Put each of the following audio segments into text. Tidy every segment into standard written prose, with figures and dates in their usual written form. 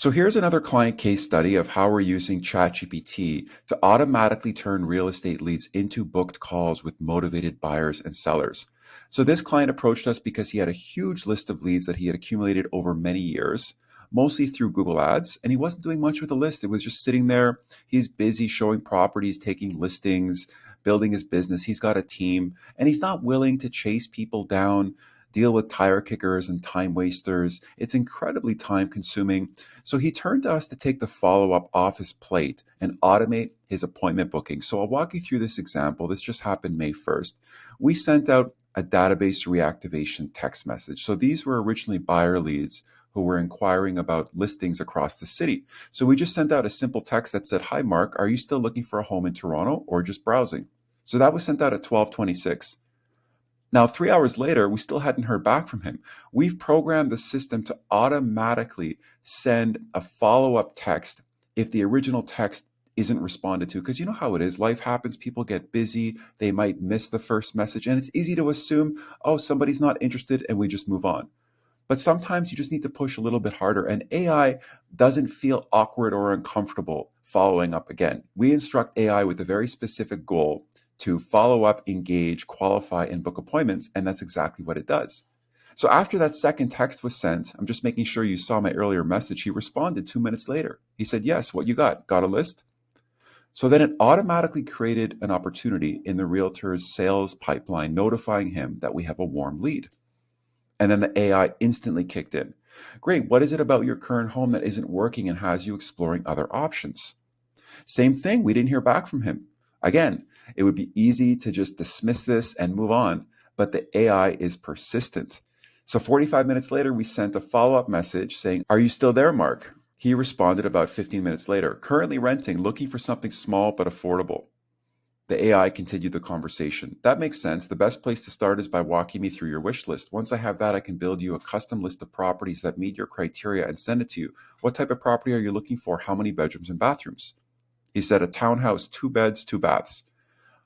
So here's another client case study of how we're using ChatGPT to automatically turn real estate leads into booked calls with motivated buyers and sellers. So this client approached us because he had a huge list of leads that he had accumulated over many years, mostly through Google Ads, and he wasn't doing much with the list. It was just sitting there. He's busy showing properties, taking listings, building his business. He's got a team, and he's not willing to chase people down, deal with tire kickers and time wasters. It's incredibly time consuming. So he turned to us to take the follow up off his plate and automate his appointment booking. So I'll walk you through this example. This just happened May 1st. We sent out a database reactivation text message. So these were originally buyer leads who were inquiring about listings across the city. So we just sent out a simple text that said, "Hi, Mark, are you still looking for a home in Toronto or just browsing?" So that was sent out at 12:26. Now, 3 hours later, we still hadn't heard back from him. We've programmed the system to automatically send a follow-up text if the original text isn't responded to. Because you know how it is. Life happens. People get busy. They might miss the first message. And it's easy to assume, oh, somebody's not interested, and we just move on. But sometimes you just need to push a little bit harder. And AI doesn't feel awkward or uncomfortable following up again. We instruct AI with a very specific goal to follow up, engage, qualify, and book appointments. And that's exactly what it does. So after that second text was sent, I'm just making sure you saw my earlier message. He responded 2 minutes later. He said, "Yes, what you got? Got a list?" So then it automatically created an opportunity in the realtor's sales pipeline, notifying him that we have a warm lead. And then the AI instantly kicked in. "Great, what is it about your current home that isn't working and has you exploring other options?" Same thing, we didn't hear back from him. Again, it would be easy to just dismiss this and move on, but the AI is persistent. So 45 minutes later, we sent a follow-up message saying, "Are you still there, Mark?" He responded about 15 minutes later, "Currently renting, looking for something small but affordable." The AI continued the conversation. "That makes sense. The best place to start is by walking me through your wish list. Once I have that, I can build you a custom list of properties that meet your criteria and send it to you. What type of property are you looking for? How many bedrooms and bathrooms?" He said, "A townhouse, 2 beds, 2 baths."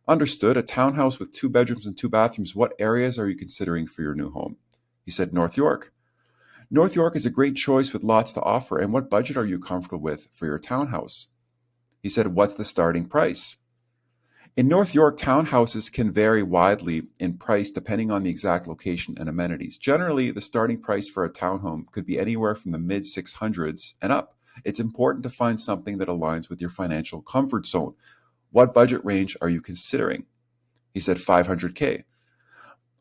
"Understood. A townhouse with 2 bedrooms and 2 bathrooms. What areas are you considering for your new home?" He said, "North York." "North York is a great choice with lots to offer. And what budget are you comfortable with for your townhouse?" He said, "What's the starting price?" In North York, townhouses can vary widely in price depending on the exact location and amenities. Generally, the starting price for a townhome could be anywhere from the mid 600s and up. It's important to find something that aligns with your financial comfort zone. What budget range are you considering? He said 500K.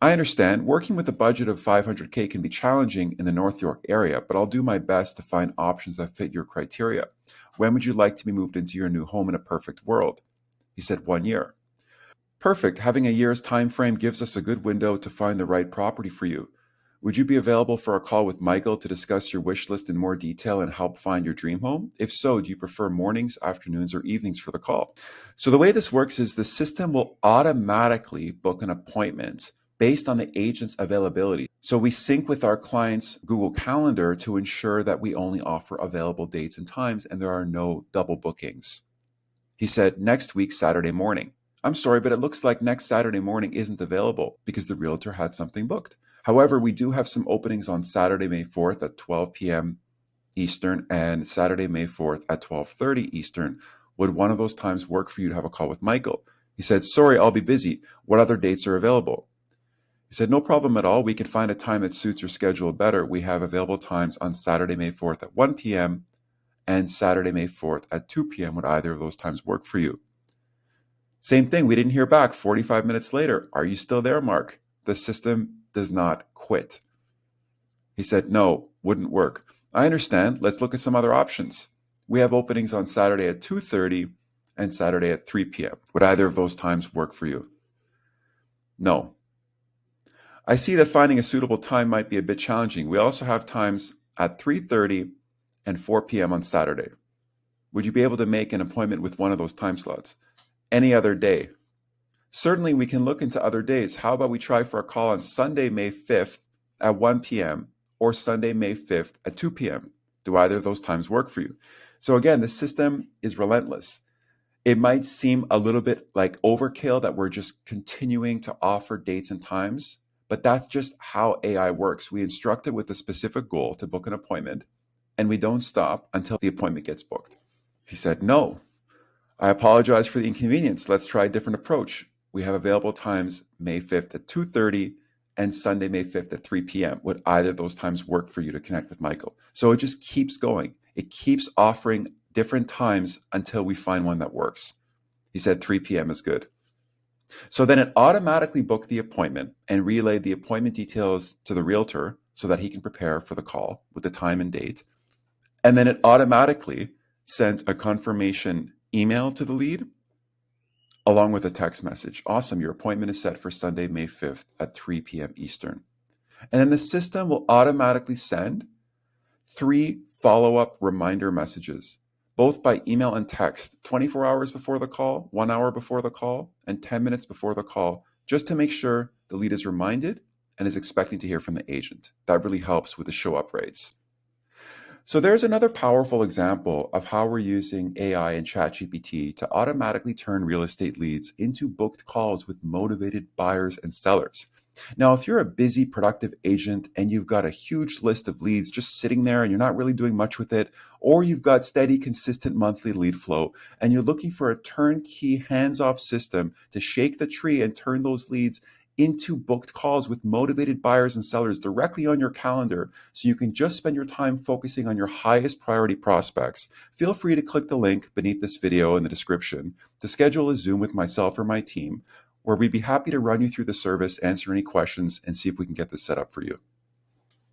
I understand. Working with a budget of 500K can be challenging in the North York area, but I'll do my best to find options that fit your criteria. When would you like to be moved into your new home in a perfect world? He said 1 year. Perfect. Having a year's time frame gives us a good window to find the right property for you. Would you be available for a call with Michael to discuss your wish list in more detail and help find your dream home? If so, do you prefer mornings, afternoons, or evenings for the call? So the way this works is the system will automatically book an appointment based on the agent's availability. So we sync with our client's Google Calendar to ensure that we only offer available dates and times and there are no double bookings. He said, "Next week, Saturday morning." "I'm sorry, but it looks like next Saturday morning isn't available," because the realtor had something booked. However, we do have some openings on Saturday, May 4th at 12 p.m. Eastern and Saturday, May 4th at 12:30 Eastern. Would one of those times work for you to have a call with Michael? He said, "Sorry, I'll be busy. What other dates are available?" He said, "No problem at all. We can find a time that suits your schedule better. We have available times on Saturday, May 4th at 1 p.m. and Saturday, May 4th at 2 p.m. Would either of those times work for you?" Same thing. We didn't hear back. 45 minutes later, "Are you still there, Mark?" The system does not quit. He said, "No, wouldn't work." "I understand. Let's look at some other options. We have openings on Saturday at 2:30 and Saturday at 3 p.m. Would either of those times work for you?" "No." "I see that finding a suitable time might be a bit challenging. We also have times at 3:30 and 4 p.m. on Saturday. Would you be able to make an appointment with one of those time slots? Any other day?" "Certainly, we can look into other days. How about we try for a call on Sunday, May 5th at 1 p.m. or Sunday, May 5th at 2 p.m. Do either of those times work for you?" So again, the system is relentless. It might seem a little bit like overkill that we're just continuing to offer dates and times, but that's just how AI works. We instruct it with a specific goal to book an appointment, and we don't stop until the appointment gets booked. He said, no, I apologize for the inconvenience. Let's try a different approach. We have available times May 5th at 2:30 and Sunday, May 5th at 3 p.m. Would either of those times work for you to connect with Michael? So it just keeps going. It keeps offering different times until we find one that works. He said 3 p.m. is good. So then it automatically booked the appointment and relayed the appointment details to the realtor so that he can prepare for the call with the time and date. And then it automatically sent a confirmation email to the lead along with a text message. Awesome, your appointment is set for Sunday, May 5th at 3 p.m. Eastern. And then the system will automatically send 3 follow-up reminder messages, both by email and text, 24 hours before the call, 1 hour before the call, and 10 minutes before the call, just to make sure the lead is reminded and is expecting to hear from the agent. That really helps with the show-up rates. So there's another powerful example of how we're using AI and ChatGPT to automatically turn real estate leads into booked calls with motivated buyers and sellers. Now, if you're a busy, productive agent and you've got a huge list of leads just sitting there and you're not really doing much with it, or you've got steady, consistent monthly lead flow and you're looking for a turnkey, hands-off system to shake the tree and turn those leads into booked calls with motivated buyers and sellers directly on your calendar so you can just spend your time focusing on your highest priority prospects, feel free to click the link beneath this video in the description to schedule a Zoom with myself or my team, where we'd be happy to run you through the service, answer any questions, and see if we can get this set up for you.